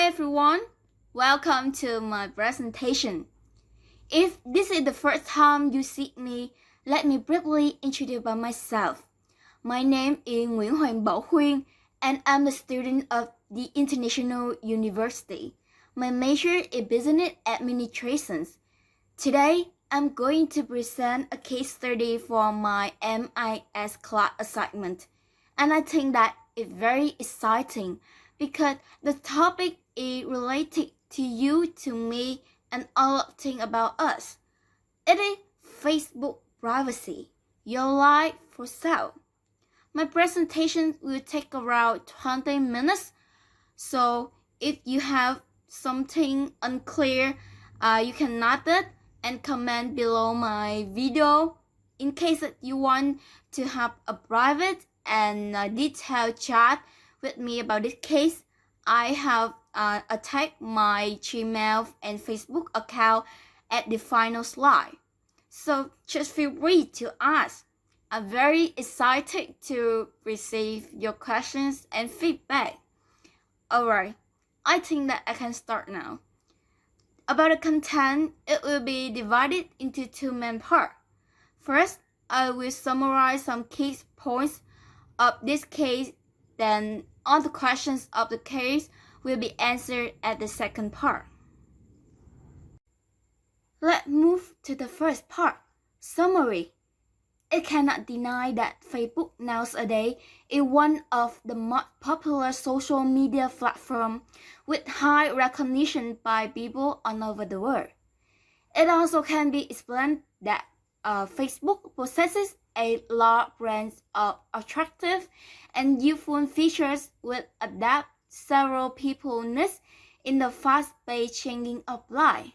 Hi everyone, welcome to my presentation. If this is the first time you see me, let me briefly introduce myself. My name is Nguyen Hoan Bao Khuyen and I'm a student of the International University. My major is Business Administration. Today, I'm going to present a case study for my MIS class assignment, and I think that it's very exciting because the topic is related to you, to me, and all of things about us. It is Facebook privacy, your life for sale. My presentation will take around 20 minutes, so if you have something unclear, you can note it and comment below my video. In case that you want to have a private and detailed chat with me about this case, I have attached my Gmail and Facebook account at the final slide. So just feel free to ask. I'm very excited to receive your questions and feedback. Alright, I think that I can start now. About the content, it will be divided into two main parts. First, I will summarize some key points of this case, then all the questions of the case will be answered at the second part. Let's move to the first part, summary. It cannot deny that Facebook nowadays is one of the most popular social media platforms with high recognition by people all over the world. It also can be explained that Facebook possesses a large range of attractive and useful features which adapt several people's needs in the fast-paced changing of life.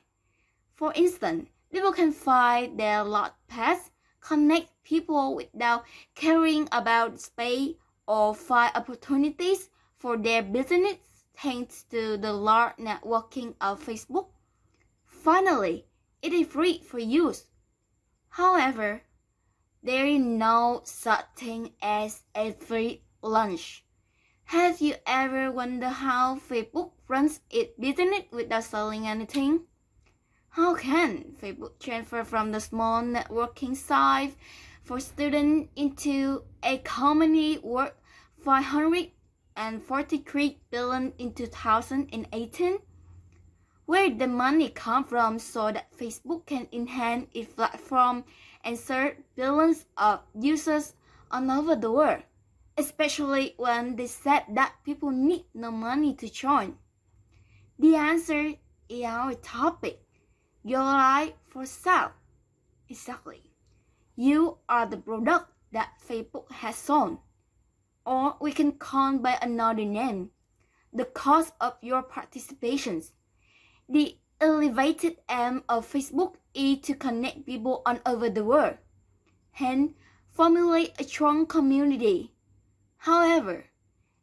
For instance, people can find their lost pets, connect people without caring about space, or find opportunities for their business thanks to the large networking of Facebook. Finally, it is free for use. However, there is no such thing as a free lunch. Have you ever wondered how Facebook runs its business without selling anything? How can Facebook transfer from the small networking site for students into a company worth $543 billion in 2018? Where did the money come from so that Facebook can enhance its platform and serve billions of users all over the world, especially when they said that people need no money to join? The answer is our topic. Your life for sale. Exactly. You are the product that Facebook has sold. Or we can call by another name, the cost of your participation. The elevated aim of Facebook is to connect people all over the world, hence formulate a strong community. However,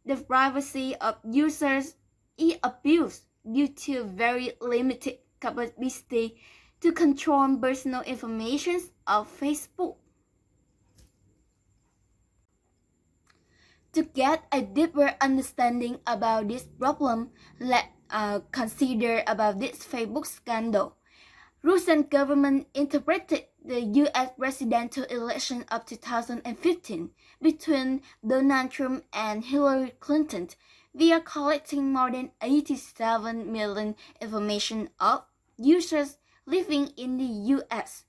the privacy of users is abused due to very limited capacity to control personal information of Facebook. To get a deeper understanding about this problem, let's consider about this Facebook scandal. Russian government interpreted the U.S. presidential election of 2015 between Donald Trump and Hillary Clinton via collecting more than 87 million information of users living in the U.S.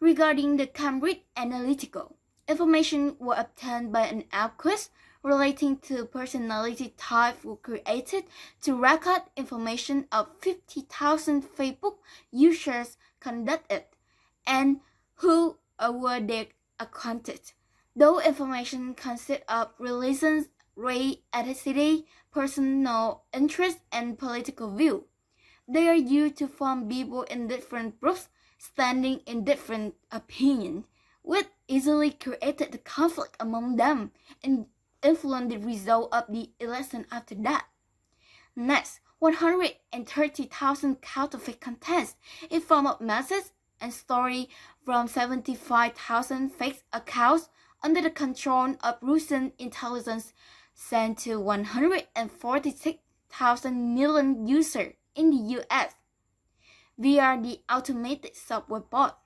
Regarding the Cambridge Analytica, information was obtained by an app quiz relating to personality type were created to record information of 50,000 Facebook users conducted and who were their acquainted. Though information consists of religion, race, ethnicity, personal interest, and political view. They are used to form people in different groups standing in different opinions, which easily created the conflict among them and influenced the result of the election after that. Next, 130,000 counterfeit contents in form of messages and story from 75,000 fake accounts under the control of Russian intelligence sent to 146 million users in the US via the automated software bot.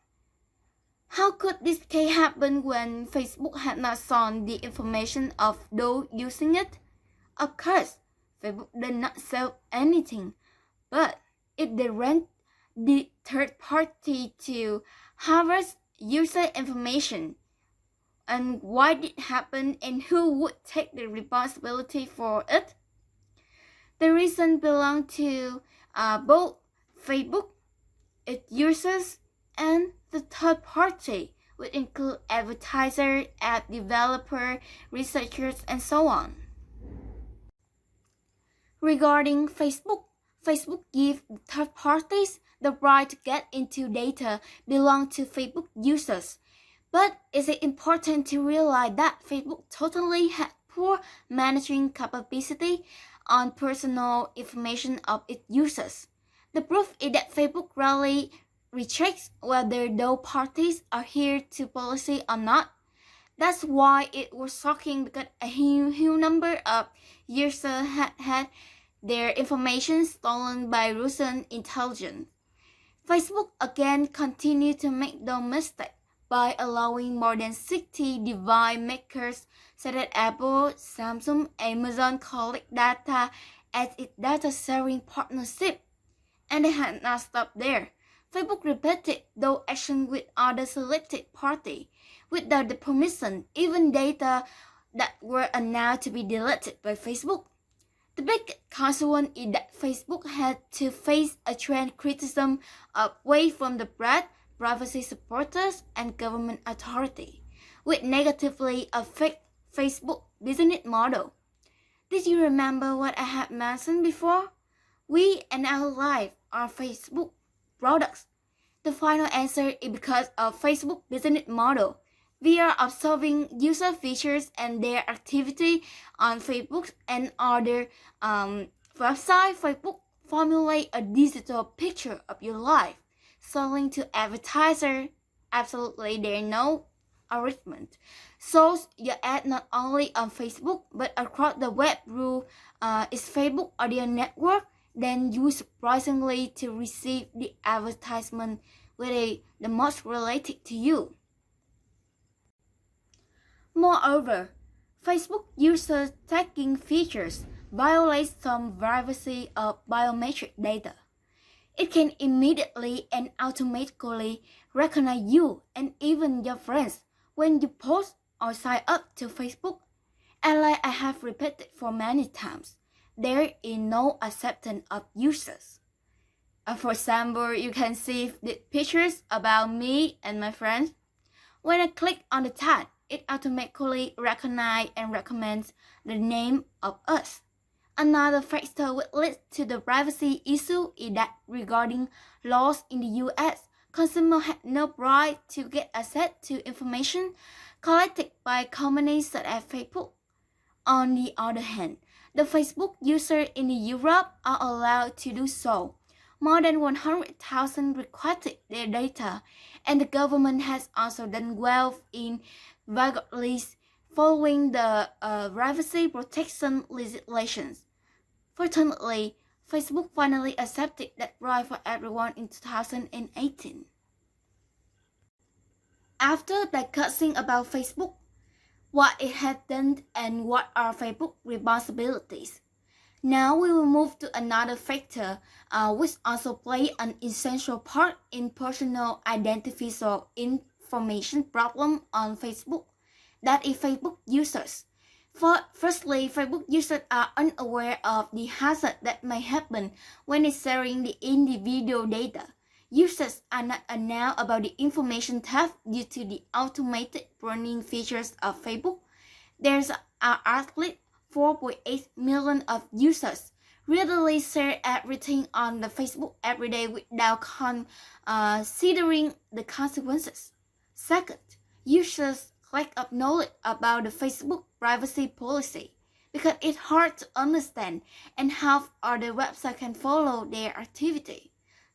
How could this case happen when Facebook had not shown the information of those using it? Of course, Facebook did not sell anything, but it did rent the third party to harvest user information. And why did it happen, and who would take the responsibility for it? The reason belonged to both Facebook, its users, and the third party, which include advertisers, app developers, researchers, and so on. Regarding Facebook gives third parties the right to get into data belong to Facebook users. But is it important to realize that Facebook totally had poor managing capacity on personal information of its users? The proof is that Facebook rarely rechecks whether those parties adhere to policy or not. That's why it was shocking, because a huge number of users had their information stolen by Russian intelligence. Facebook again continued to make those mistakes by allowing more than 60 device makers such as Apple, Samsung, Amazon collect data as its data sharing partnership. And they had not stopped there. Facebook repeated those actions with other selected parties without the permission, even data that were announced to be deleted by Facebook. The big consequence is that Facebook had to face a trend criticism away from the brand, privacy supporters, and government authority, which negatively affect Facebook business model. Did you remember what I had mentioned before? We and our life are Facebook products. The final answer is because of Facebook business model. We are observing user features and their activity on Facebook and other websites. Facebook formulate a digital picture of your life, selling to advertisers. Absolutely, there is no arrangement. So your ad not only on Facebook but across the web through its Facebook audio network. Then you surprisingly to receive the advertisement with the most related to you. Moreover, Facebook user tagging features violate some privacy of biometric data. It can immediately and automatically recognize you and even your friends when you post or sign up to Facebook. And like I have repeated for many times, there is no acceptance of users. For example, you can see the pictures about me and my friends. When I click on the tag, it automatically recognizes and recommends the name of us. Another factor which leads to the privacy issue is that regarding laws in the US, consumers have no right to get access to information collected by companies such as Facebook. On the other hand, the Facebook users in Europe are allowed to do so. More than 100,000 requested their data, and the government has also done well in vigorously following the privacy protection legislations. Fortunately, Facebook finally accepted that right for everyone in 2018. After discussing about Facebook, what it has done and what are Facebook's responsibilities, now we will move to another factor which also plays an essential part in personal identification information problem on Facebook, that is Facebook users. Firstly, Facebook users are unaware of the hazard that may happen when it's sharing the individual data. Users are not aware about the information theft due to the automated burning features of Facebook. There's at least 4.8 million of users readily share everything on the Facebook every day without considering the consequences. Second, users lack of knowledge about the Facebook privacy policy because it's hard to understand and how other websites can follow their activity.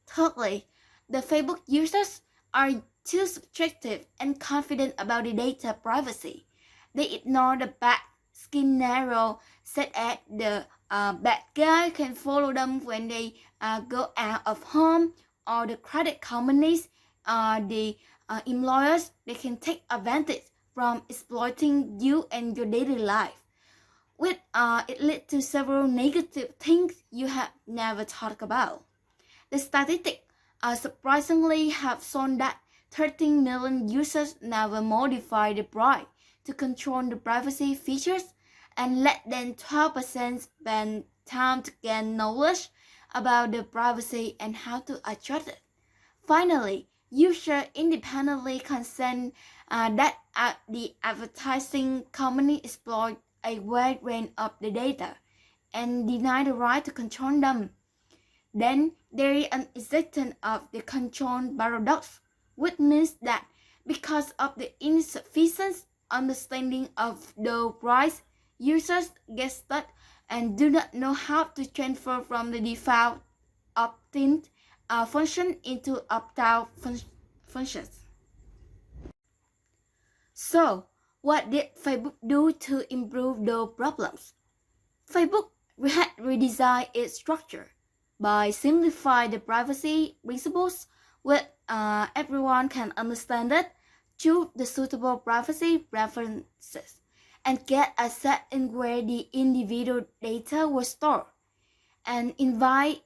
Thirdly, the Facebook users are too subjective and confident about the data privacy. They ignore the bad scenario such as the bad guy can follow them when they go out of home, or the credit companies, the employers, they can take advantage from exploiting you and your daily life. With it leads to several negative things you have never thought about. The statistics surprisingly have shown that 13 million users never modify the browser to control the privacy features, and less than 12% spend time to gain knowledge about the privacy and how to adjust it. Finally, users independently consent that the advertising company exploit a wide range of the data and deny the right to control them. Then there is an existence of the control paradox, which means that because of the insufficient understanding of the price, users get stuck and do not know how to transfer from the default opt-in function into opt-out functions. So, what did Facebook do to improve those problems? Facebook had redesigned its structure by simplifying the privacy principles where everyone can understand it, choose the suitable privacy preferences, and get a set in where the individual data was stored, and invite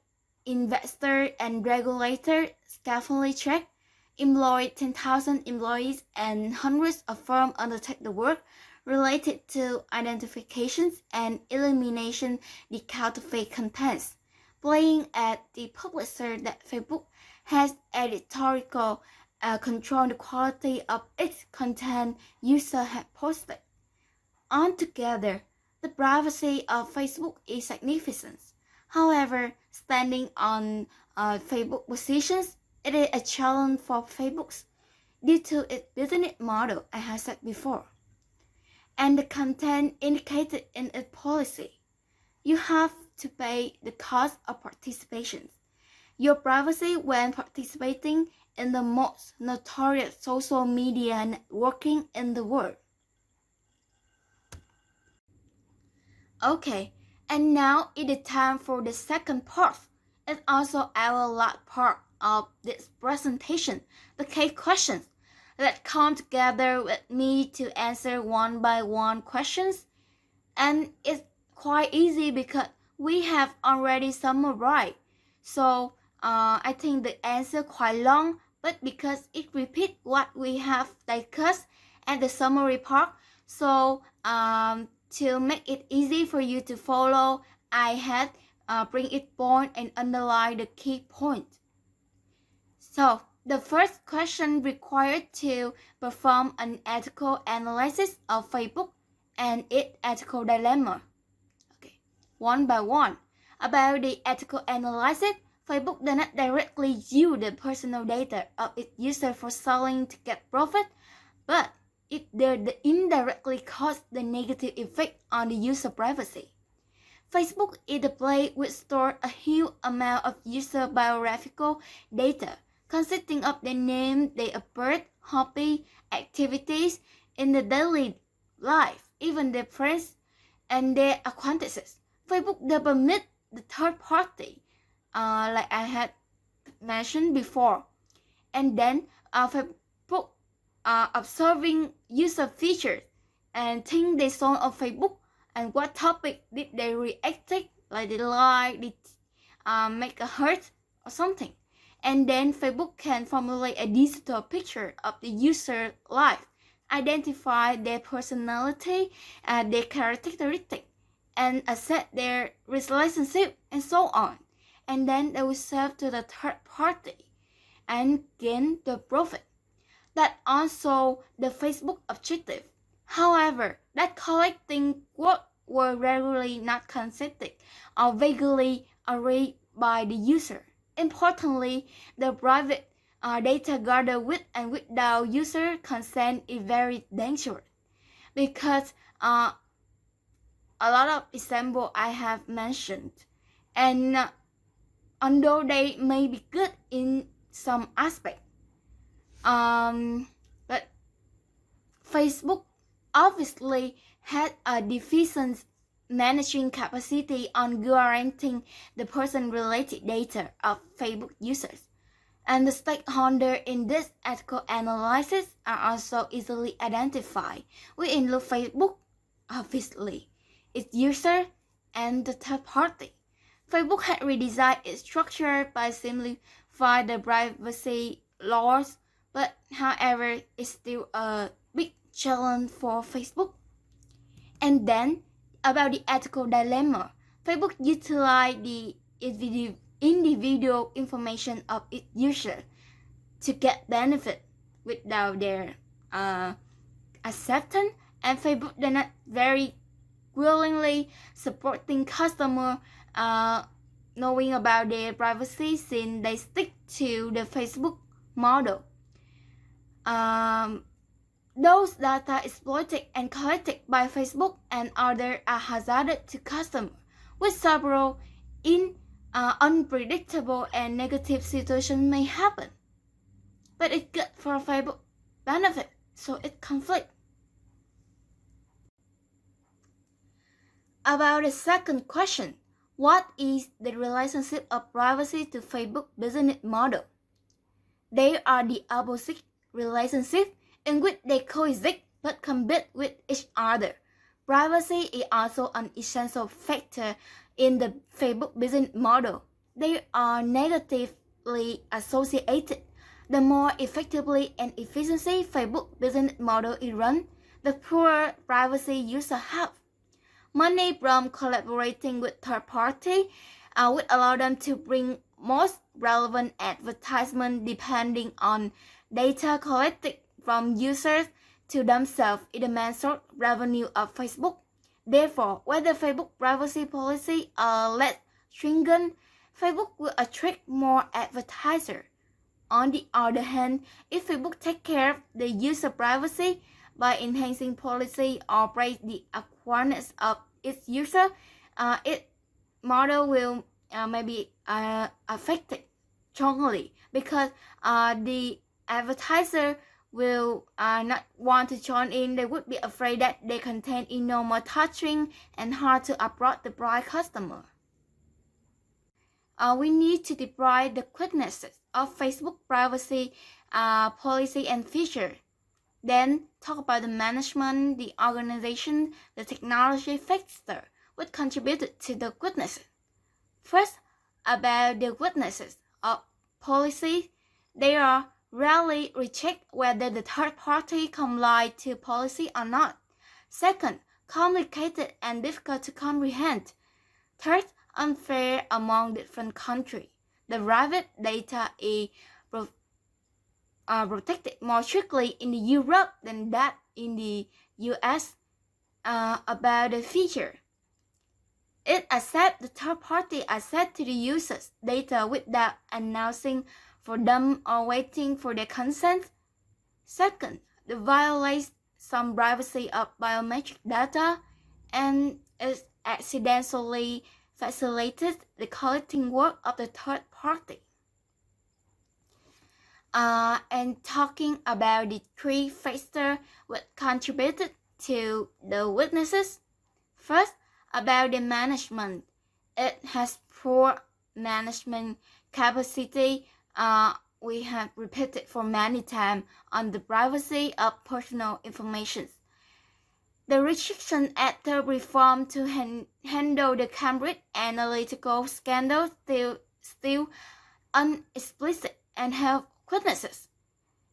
investors and regulators carefully check, employ 10,000 employees and hundreds of firms undertake the work related to identifications and elimination the counterfeit contents, playing at the publisher that Facebook has editorial control the quality of its content users have posted. Altogether, the privacy of Facebook is significant. However, standing on Facebook positions, it is a challenge for Facebook due to its business model, as I said before, and the content indicated in its policy. You have to pay the cost of participation. Your privacy when participating in the most notorious social media networking in the world. Okay, and now it is time for the second part. It's also our last part of this presentation, the key questions. Let's come together with me to answer one by one questions. And it's quite easy because we have already summarized. So I think the answer quite long, but because it repeats what we have discussed at the summary part, so to make it easy for you to follow, I had bring it point and underline the key point. So the first question required to perform an ethical analysis of Facebook and its ethical dilemma. Okay, one by one. About the ethical analysis, Facebook does not directly use the personal data of its users for selling to get profit, but it indirectly cause the negative effect on the user privacy. Facebook is the place which stores a huge amount of user biographical data, consisting of their name, date of birth, hobby, activities in the daily life, even their friends and their acquaintances. Facebook does permit the third party, like I had mentioned before, and then Facebook observing user features and things they saw on Facebook and what topic did they react to, like they like, they make a heart or something. And then Facebook can formulate a digital picture of the user life, identify their personality, their characteristic, and assess their relationship, and so on. And then they will sell to the third party and gain the profit. That's also the Facebook objective. However, that collecting what were regularly not consented or vaguely arrayed by the user. Importantly, the private data gathered with and without user consent is very dangerous because a lot of examples I have mentioned, and although they may be good in some aspect, but Facebook obviously had a deficient managing capacity on guaranteeing the person-related data of Facebook users. And the stakeholders in this ethical analysis are also easily identified. We include Facebook, obviously, its user, and the third party. Facebook had redesigned its structure by simplifying the privacy laws, but however, it's still a big challenge for Facebook. And then, about the ethical dilemma, Facebook utilized the individual information of its users to get benefit without their acceptance, and Facebook did not very willingly supporting customer knowing about their privacy since they stick to the Facebook model. Those data exploited and collected by Facebook and others are hazarded to customers, with several unpredictable and negative situations may happen. But it's good for Facebook benefit, so it conflicts. About the second question, what is the relationship of privacy to Facebook business model? They are the opposite relationship in which they coexist but compete with each other. Privacy is also an essential factor in the Facebook business model. They are negatively associated. The more effectively and efficiently Facebook business model is run, the poorer privacy users have. Money from collaborating with third parties would allow them to bring most relevant advertisement depending on data collected from users to themselves is the main source revenue of Facebook. Therefore, whether Facebook privacy policy are less stringent, Facebook will attract more advertisers. On the other hand, if Facebook takes care of the user privacy by enhancing policy or raise the awareness of its user, its model will maybe affected strongly because the advertiser will not want to join in. They would be afraid that their content is no more touching and hard to approach the bright customer. We need to deploy the weaknesses of Facebook privacy policy and feature. Then talk about the management, the organization, the technology factor which contributed to the weaknesses. First, about the weaknesses of policy, they are rarely rechecked whether the third party comply to policy or not. Second, complicated and difficult to comprehend. Third, unfair among different countries. The private data is protected more strictly in Europe than that in the US. About the feature, it accepts the third party access to the user's data without announcing for them or waiting for their consent. Second, it violates some privacy of biometric data and it accidentally facilitated the collecting work of the third party. And talking about the three factors which contributed to the weaknesses. First, about the management. It has poor management capacity. We have repeated for many times on the privacy of personal information. The restriction after reform to handle the Cambridge Analytica scandal still unexplicit and have weaknesses.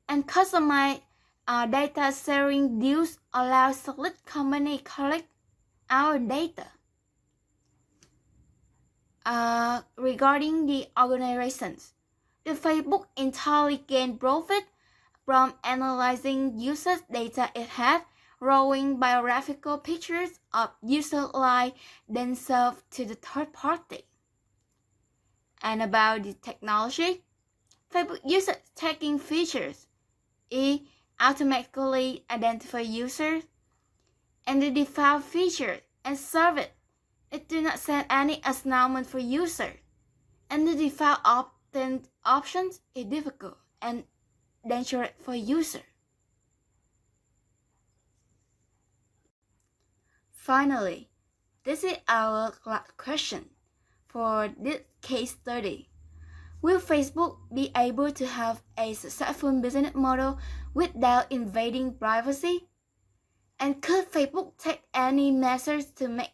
And customized data sharing deals allow select companies collect our data. Regarding the organizations, the Facebook entirely gained profit from analyzing users' data it had, drawing biographical pictures of users like themselves to the third party. And about the technology, Facebook uses tagging features. It automatically identifies users and the default feature and serve it. It do not send any announcement for users. And the default options is difficult and dangerous for users. Finally, this is our question for this case study. Will Facebook be able to have a successful business model without invading privacy? And could Facebook take any measures to make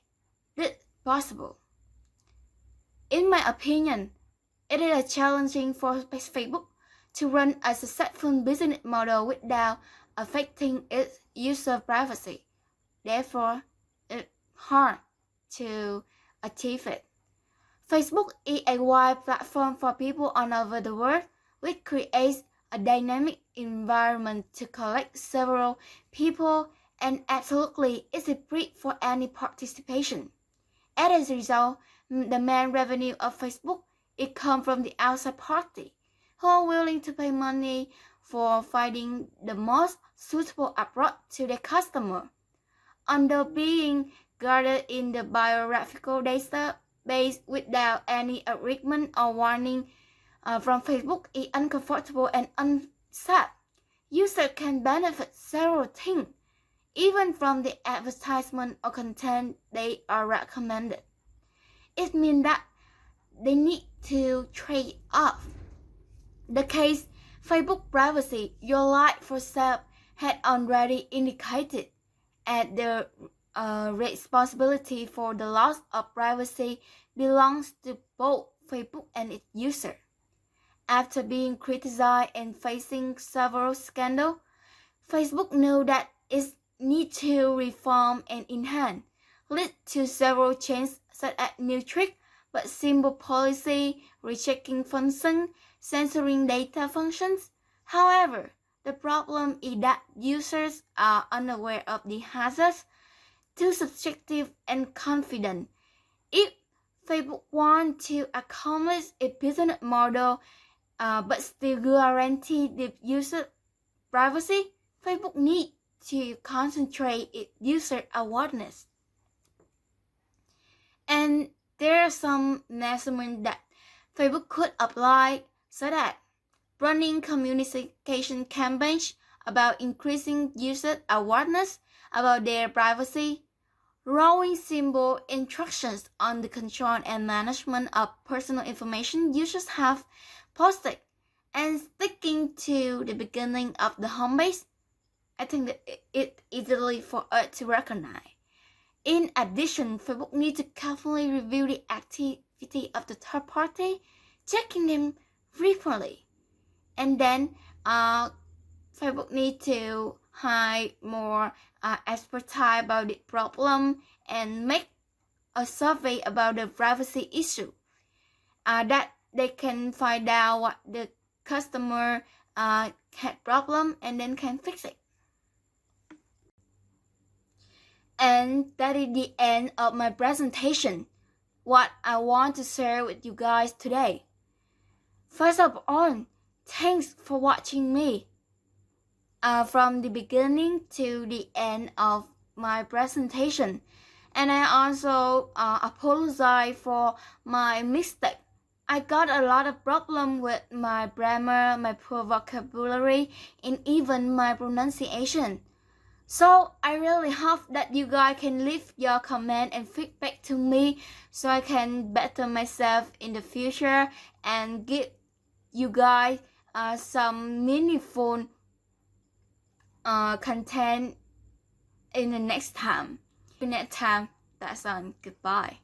this possible? In my opinion, it is challenging for Facebook to run a successful business model without affecting its user privacy. Therefore, it's hard to achieve it. Facebook is a wide platform for people all over the world, which creates a dynamic environment to collect several people and absolutely is free for any participation. As a result, the main revenue of Facebook comes from the outside party who are willing to pay money for finding the most suitable approach to their customer. Under being gathered in the biographical database without any agreement or warning from Facebook is uncomfortable and unsafe. Users can benefit several things, even from the advertisement or content they are recommended. It means that they need to trade off. The case Facebook privacy, your life for sale had already indicated, and the responsibility for the loss of privacy belongs to both Facebook and its users. After being criticized and facing several scandals, Facebook knew that it needs to reform and enhance, lead to several changes such as new tricks but simple policy, rechecking functions, censoring data functions. However, the problem is that users are unaware of the hazards, too subjective and confident. If Facebook wants to accomplish a business model but still guarantee the user privacy, Facebook needs to concentrate its user awareness. And there are some measurements that Facebook could apply, such as running communication campaigns about increasing user awareness about their privacy, rolling simple instructions on the control and management of personal information users have posted, and sticking to the beginning of the homepage. I think that it's easily for us to recognize. In addition, Facebook needs to carefully review the activity of the third party, checking them frequently. And then Facebook needs to hire more expertise about the problem and make a survey about the privacy issue that they can find out what the customer had problem and then can fix it. And that is the end of my presentation, what I want to share with you guys today. First of all, thanks for watching me from the beginning to the end of my presentation. And I also apologize for my mistake. I got a lot of problem with my grammar, my poor vocabulary, and even my pronunciation. So I really hope that you guys can leave your comment and feedback to me so I can better myself in the future and give you guys some meaningful content in the next time. That's all. Goodbye.